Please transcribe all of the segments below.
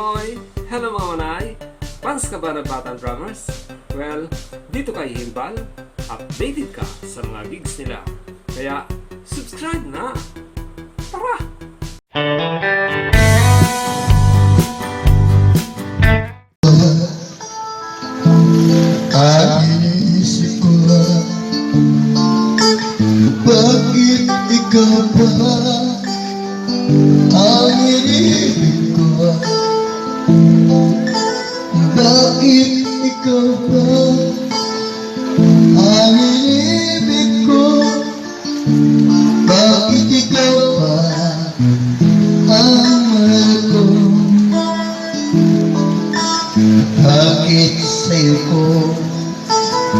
Pinoy! Hello mga manay! Fans ka ba ng Batang Drummers? Well, dito kay Himbal, updated ka sa mga gigs nila. Kaya, subscribe na! Tara! Iniisip ko na, bakit ikaw ba ang iniibig ko? Bakit ikaw ba ang iniibig ko? Bakit ikaw ba ang mahal ko? Bakit sa'yo ko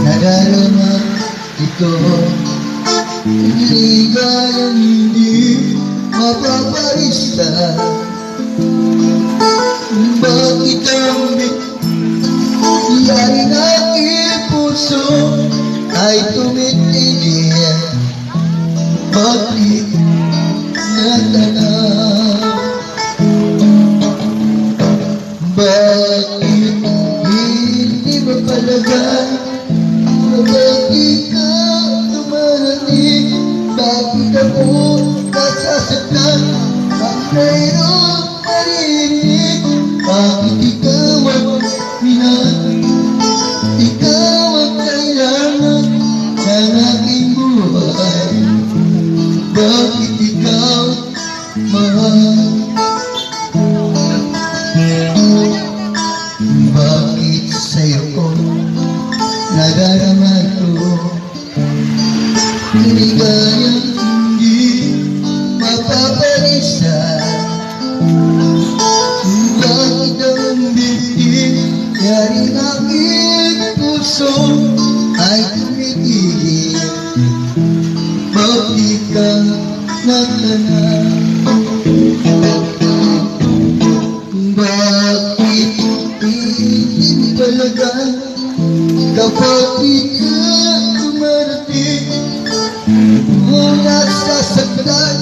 nadarama ito? Ligayang hindi mapaparista. Bakit ang biyahe ng aking puso ay tumitigil? Bakit natanaw? Bakit hindi mapalagay? Bakit ka dumarating? Bakit ako nasasaktan? Ang mayroong marinig? Bakit ikaw ang minahal? Ikaw ang kailangan ng aking buhay. Bakit ikaw mahal? Bakit sa'yo ko nadarama ito? Ligayang hindi mapapalisa. Bakit ang bibig yaring aking puso ay tumitigil? Bakit kang nagtanong? Bakit hindi talaga kapatid ka dumarating? Kung nasasaktan,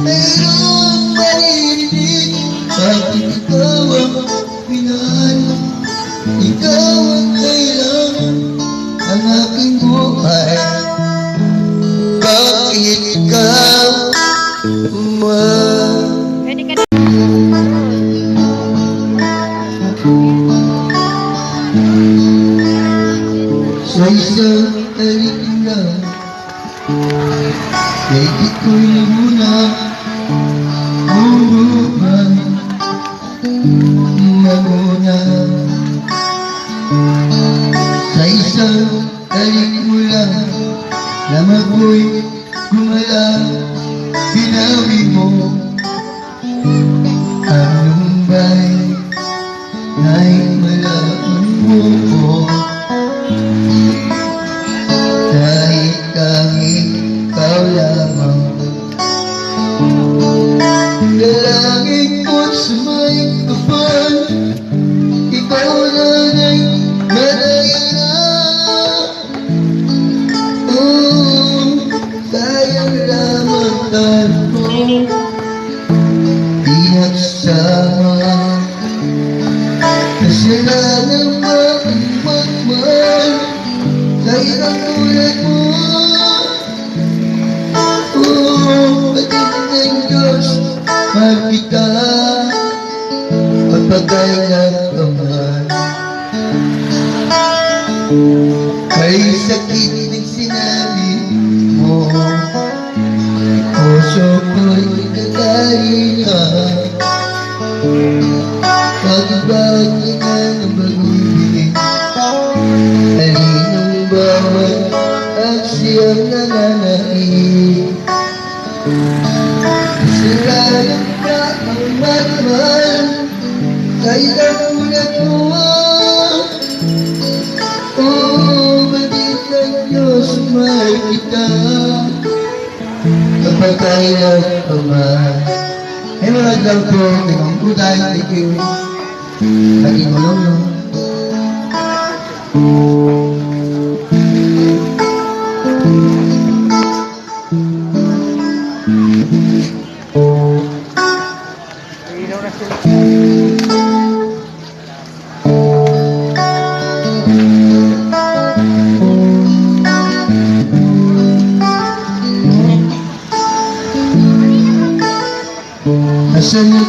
mayroong marinig. Bakit ikaw ang pinahal? Ikaw ang kailangan ang aking buhay. Bakit ikaw sa isang tarik lang, kahit ito'y muna umuman mamuna. Sa isang tarik mo lang na mago'y gumalang, binawi mo ang lumbay ay malaman mo ko. Kahit tanging ikaw lamang, dalangin ko't sumay kapal. Ikaw lang ay madaya. Sayang lamang tayo di nagsama. Kasalanan mo ang magmahal sa isang tulad mo. Patid ng Diyos, mahal kita pagpagailan ka man. Kay sakit ng sinabi mo, puso ko'y kagalingan. Pag-ibagi na ng pag-ibig, alinong bawat at siyang nananaig. Kasalanan ka ang magmahal sa isang tulad mo. Batid ng Diyos, mahal kita kapag kailan ka man. Ay mga adlaw po, tingnan po tayo, thank you. Lagi mo lang, no? Ilaw na sila.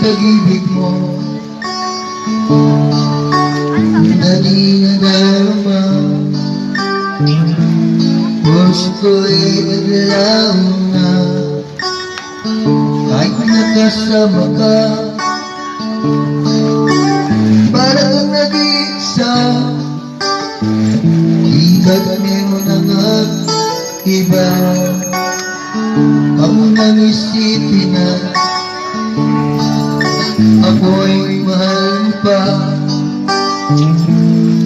pag-ibig mo Naging nadarama Puso ko'y naglalaw na Kahit nakasama ka Para kang nag-iisa Di ba't meron ang iba Ako nang isipin na Ako'y mahal pa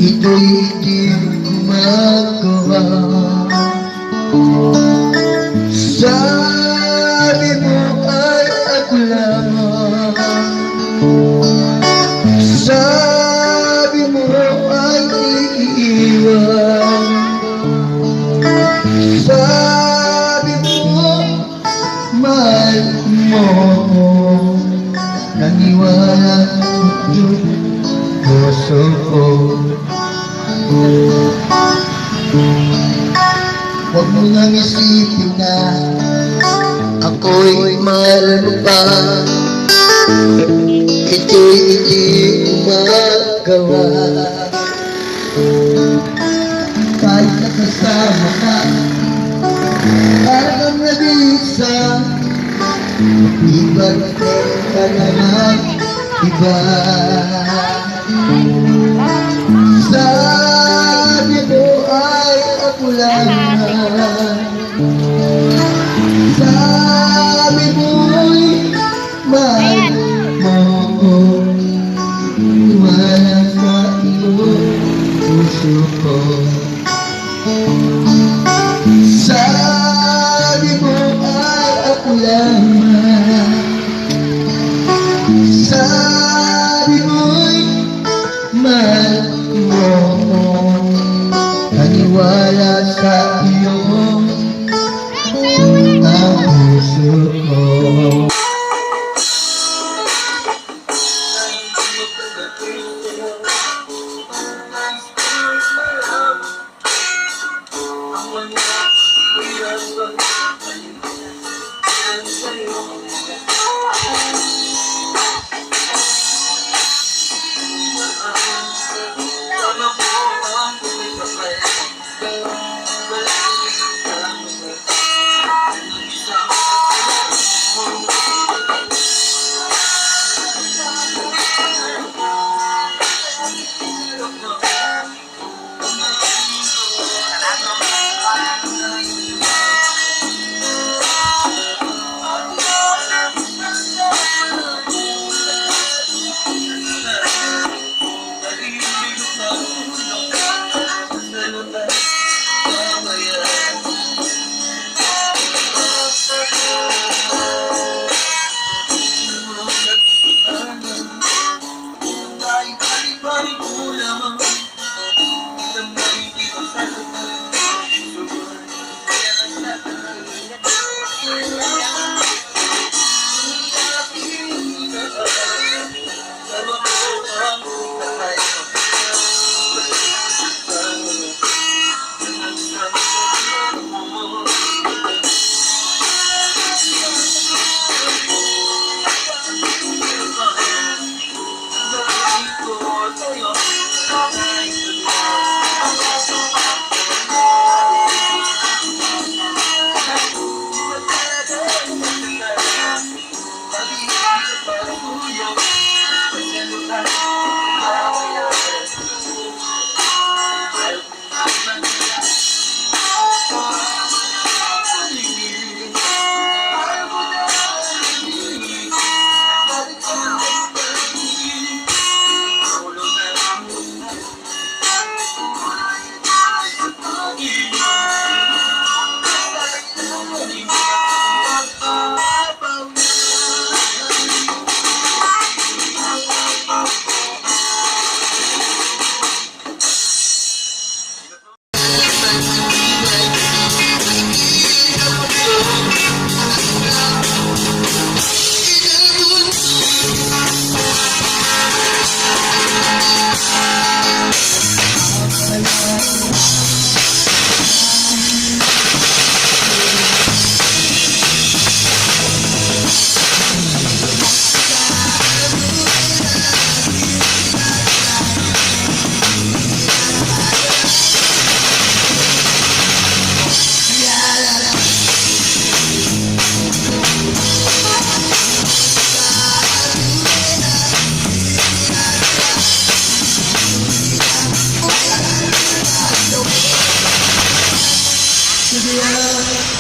Ito'y hindi gumagawa Sabi mo ay ako lamang Sabi mo ay iiwan Sabi mo mahal mo Naniwala yung puso ko Huwag mo nang isipin na Ako'y mahal mo pa Ito'y hindi gumagawa Kahit nakasama ka Para kang nag-iisa Iba't meron ka naman iba Sabi mo ay ako lamang Sabi mo'y mahal mo Wala sa iyong puso ko Sabi mo ay ako lamang Sabi mo'y mahal mo Naniwala sa iyong ang puso ko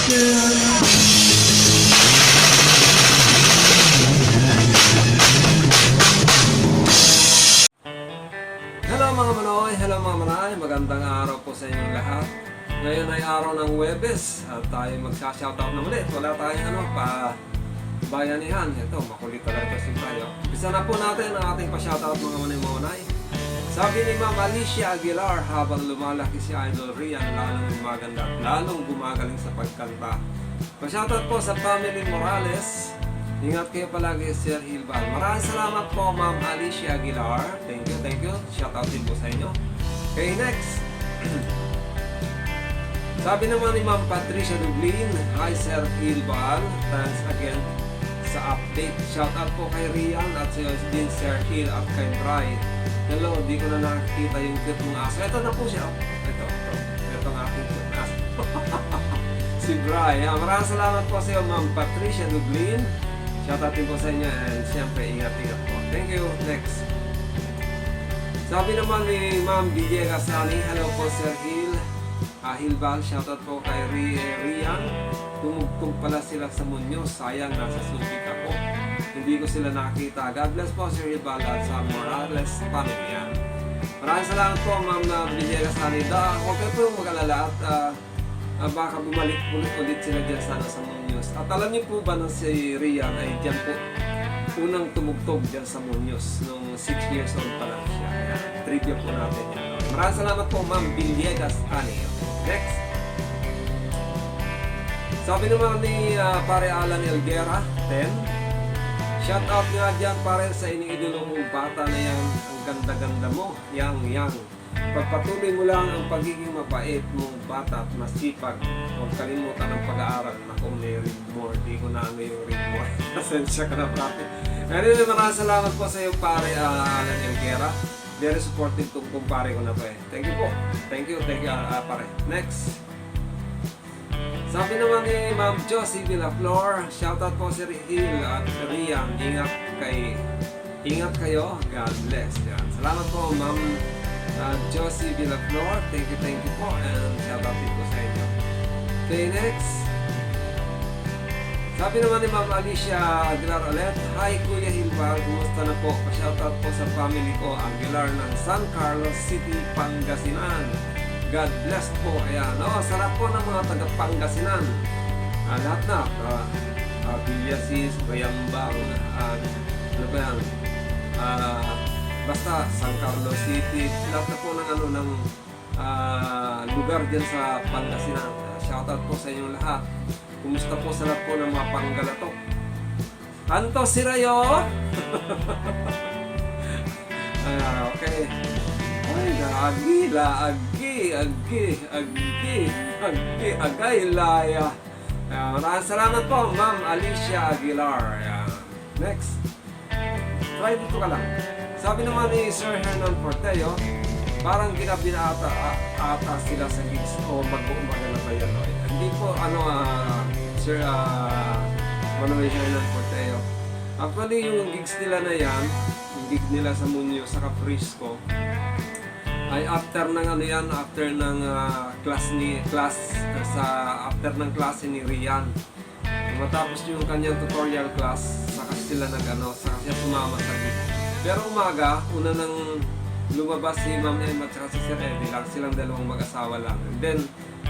Hello mga manoy, hello mga manay, magandang araw po sa inyong lahat. Ngayon ay araw ng Huwebes at tayo magsha-shoutout na ulit. Wala tayong bayanihan. Ito, makulit talaga si tayo. Bisa na po natin ang ating pa-shoutout mga manay. Sabi ni Ma'am Alicia Aguilar, habang lumalaki si Idol Rhian, lalong gumaganda at lalong gumagaling sa pagkanta. Pa-shoutout po sa family Morales. Ingat kayo palagi, Sir Hilbal. Maraming salamat po, Ma'am Alicia Aguilar. Thank you. Shoutout din po sa inyo. Okay, next. Sabi naman ni Ma'am Patricia Dublin, hi Sir Hilbal. Thanks again sa update. Shoutout po kay Rhian at din Sir Hil at kay Bri. Hello, di ko na nakikita yung cute mong aso. Ito na po siya. Ito ang aking cute na aso. Si Bri. Maraming salamat po sa iyo, Ma'am Patricia Dublin. Shoutout din po sa inyo and siyempre ingat-ingat po. Thank you. Next. Sabi naman ni Ma'am DJ Gasani, hello po Sir Hil. Hilbal, shoutout po kay Rhian. Tumugtog pala sila sa Muñoz. Sayang, nasa Subic ako. Hindi ko sila nakita. God bless po Sir Hilbal at sa Morales family. Maraming salamat po Ma'am DJ Gasani. Huwag kayo po yung mag-alala at baka bumalik ulit sila dyan sana sa Muñoz. At alam niyo po ba na si Rhian ay dyan po unang tumugtog dyan sa Muñoz nung 6 years old pa lang siya. Ayan, trivia po natin yan. Maraming salamat po Ma'am Villegas Ani. Next. Sabi naman ni Pare Alan Elguera 10. Shout out nga dyan pare sa iniidolo mong bata na yan. Ang ganda-ganda mo. Yang. Pagpatuloy mo lang ang pagiging mabait mong bata at masipag. Huwag kalimutan ang pag-aaral. Naku, may read more. Di ko na yung read more. Pasensya ka na pare. Anyway, maraming salamat po sa iyo pare Alan Elguera. Very supportive itong kumpare ko na to eh. Thank you po. Thank you pare. Next. Sabi naman ni Ma'am Josie Villaflor, shoutout po si Hil at Rhian. Ingat kayo. God bless. Yan. Salamat po Ma'am Josie Villaflor. Thank you po. And shoutout din po sa inyo. Okay, next. Sabi naman ni Ma'am Alicia Aguilar ulit, hi Kuya Hilbal, kumusta na po? Pa-shoutout po sa family ko, Aguilar ng San Carlos City, Pangasinan. God bless po. Ayan. Sarap po ng mga taga-Pangasinan. Lahat na. Villasis, Bayambang, ano ba yan? Basta San Carlos City. Lahat na po ng lugar dyan sa Pangasinan. Shoutout po sa inyong lahat. Kumusta po sa lahat po ng mga Panggalatok? Anto si Rayo? Okay. Ay, agay, laya. Maraming salamat po, Ma'am Alicia Aguilar. Next. Try dito ka lang. Sabi naman ni Sir Hernan Porteo, parang ginabi na ata sila sa gigs o mag-uumaga na ba yan? Hindi po, Sir Manuel Hernan Porteo. Actually, yung gigs nila na yan, yung gig nila sa Muñoz, sa Frisco, ay after ng after ng klase ni Rhian. Matapos yung kanyang tutorial class, saka sila saka siya sumama sa gig. Pero umaga, una nang lumabas si Ma'am Emma at si Sir Eddie lang, silang dalawang mag-asawa lang. And then,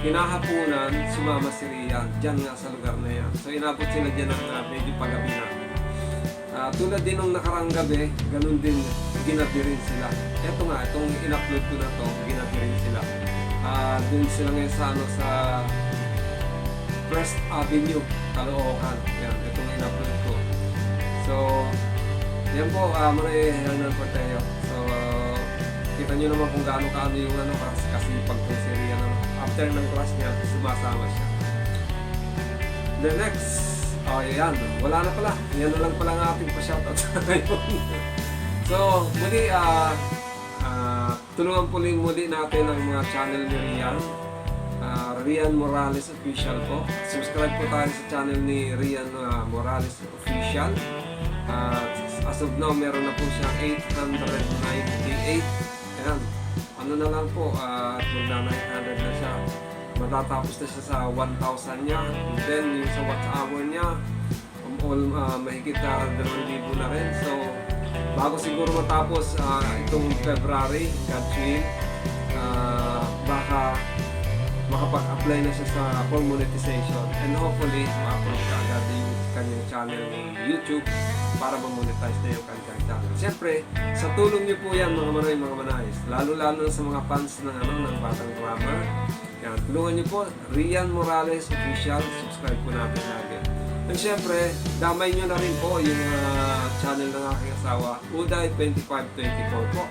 kinahapunan, sumama si Rhian, dyan nga sa lugar na yan. So inabot sila dyan ng medyo pagabi na. Tulad din nung nakarang gabi, ganun din, ginabi rin sila. Ito nga, itong in-upload ko na to, ginabi rin sila. Dun sila ngayon sa First Avenue, Caloocan. Yan, itong in-upload ko. So, yan po, Marie Hernan Porteo. So, kita nyo naman kung gaano yung kasi pag si Rhian, after ng class niya, sumasama siya. The next, yan, wala na pala. Yan na lang pala ang ating pa-shoutout sa ngayon. So, muli, tulungan muli natin ang mga channel ni Rhian. Rhian Morales Official po. Subscribe po tayo sa channel ni Rhian Morales Official. As of now, meron na po siyang 898. Ayan. Ano na lang po, magna 900 na siya. matatapos na siya sa 1,000 niya. And then yung sa watch hour niya, mahigit na 2,000 na rin. So, bago siguro matapos itong February, God willing, baka makapag-apply na siya sa for monetization. And hopefully, ma-upload ka agad yung kanyang channel ni YouTube para ma-monetize na yung kanyang channel. Siyempre, sa tulong niyo po yan mga manayis. Lalo-lalo na sa mga fans ng Batang Drummer. Yan, tulungan niyo po, Rhian Morales Official. Subscribe po natin lagi. And siyempre, damay nyo na rin po yung channel ng aking asawa, Uday 2524 po.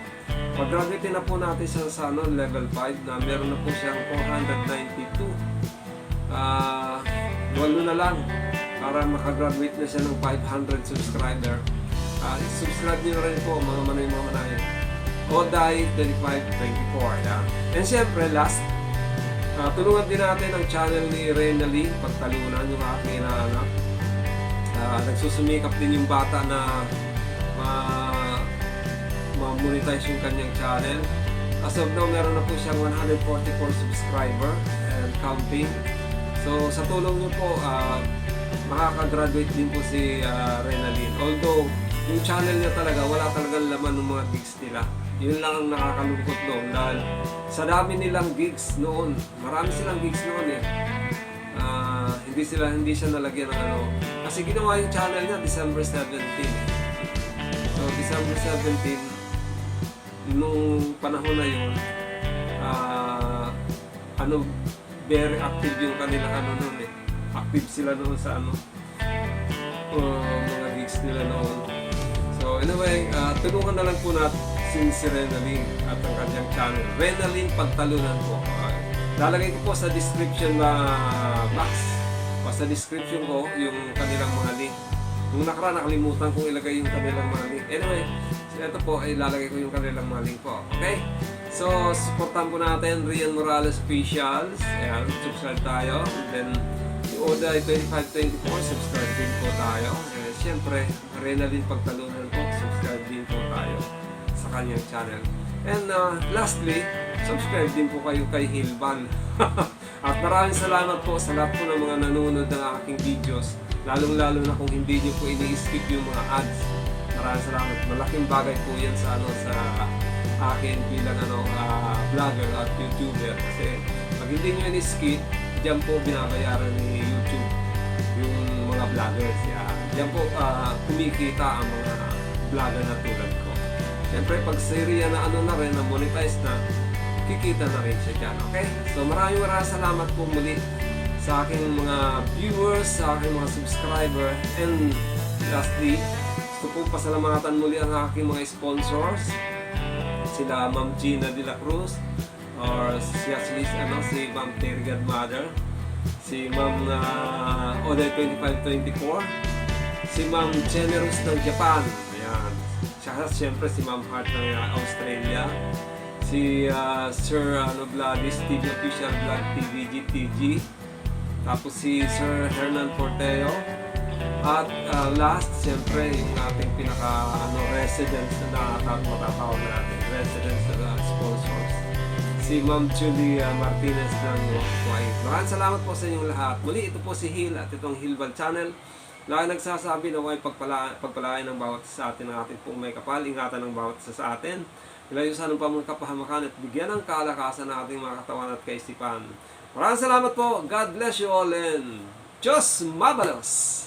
Pag-graduate na po natin siya sa level 5 na meron na po siyang 492. Walo na lang para makagraduate na siya ng 500 subscriber. Subscribe nyo na rin po mga manay. Uday 2524. Yeah. And siyempre, last, tulungan din natin ang channel ni Rhian Pagtalunan, yung aking anak. Nagsusumikap din yung bata na ma-monetize yung kanyang channel. As of now, meron na po siyang 144 subscriber and counting. So, sa tulong niyo po, makakagraduate din po si Rhian. Although, yung channel niya talaga, wala talagang laman ng mga gigs nila. Yun lang ang nakakalungkot noon dahil sa dami nilang gigs noon, marami silang gigs noon eh. Hindi siya nalagyan ng ano. Kasi ginawa yung channel niya December 17. So December 17, nung panahon na yun, very active yung kanilang noon eh. Active sila noon sa mga gigs nila noon. So anyway, tulungan na lang po natin si Rhian at ang kanyang channel. Rhian Pagtalunan po. Lalagay ko po sa description box. Sa description ko yung kanilang mga link. Nung nakalimutan kong ilagay yung kanilang mga link. Anyway, ito po ay lalagay ko yung kanilang mga link po. Okay? So, supportan po natin Rhian Morales Officials. Ayan, subscribe tayo. And then, yung Uday 2524, subscribe din po tayo. And siyempre, Rhian Pagtalunan po, subscribe din po tayo sa kanyang channel. And lastly, subscribe din po kayo kay Hilban. At maraming salamat po sa lahat po ng mga nanonood ng aking videos. Lalong-lalo na kung hindi nyo po ini-skip yung mga ads. Maraming salamat. Malaking bagay po yan sa akin bilang vlogger at YouTuber. Kasi pag hindi nyo ini-skip, diyan po binabayaran ni YouTube yung mga vloggers. Diyan po kumikita ang mga vlogger na tulad ko. Siyempre, pag serya na na rin, na monetize na, kikita na rin siya dyan, okay? So maraming salamat po muli sa aking mga viewers, sa aking mga subscriber, and lastly, gusto po pasalamatan muli ang aking mga sponsors, sila Ma'am Gina de la Cruz, or si Ma'am Terry Godmother, si Ma'am Uday 2524, si Ma'am Generous ng Japan, ayan, siyempre si Ma'am Hart ng Australia, si Sir Gladys TV Official Vlog TVG, tapos si Sir Hernan Porteo, at last, siyempre, yung ating residents na matatawag natin, residents na sponsors, si Ma'am Julie Martinez ng Kuwait. Maraming salamat po sa inyong lahat. Muli, ito po si Hil at itong Hilbal Channel. Lagi nagsasabi na huwag pagpalain ng bawat isa sa atin ng ating pong may kapal, ingatan ng bawat isa sa atin. Ilayusan ng pamang kapahamakan at bigyan ng kalakasan ng ating mga katawan at kaisipan. Maraming salamat po. God bless you all and Diyos mabalos!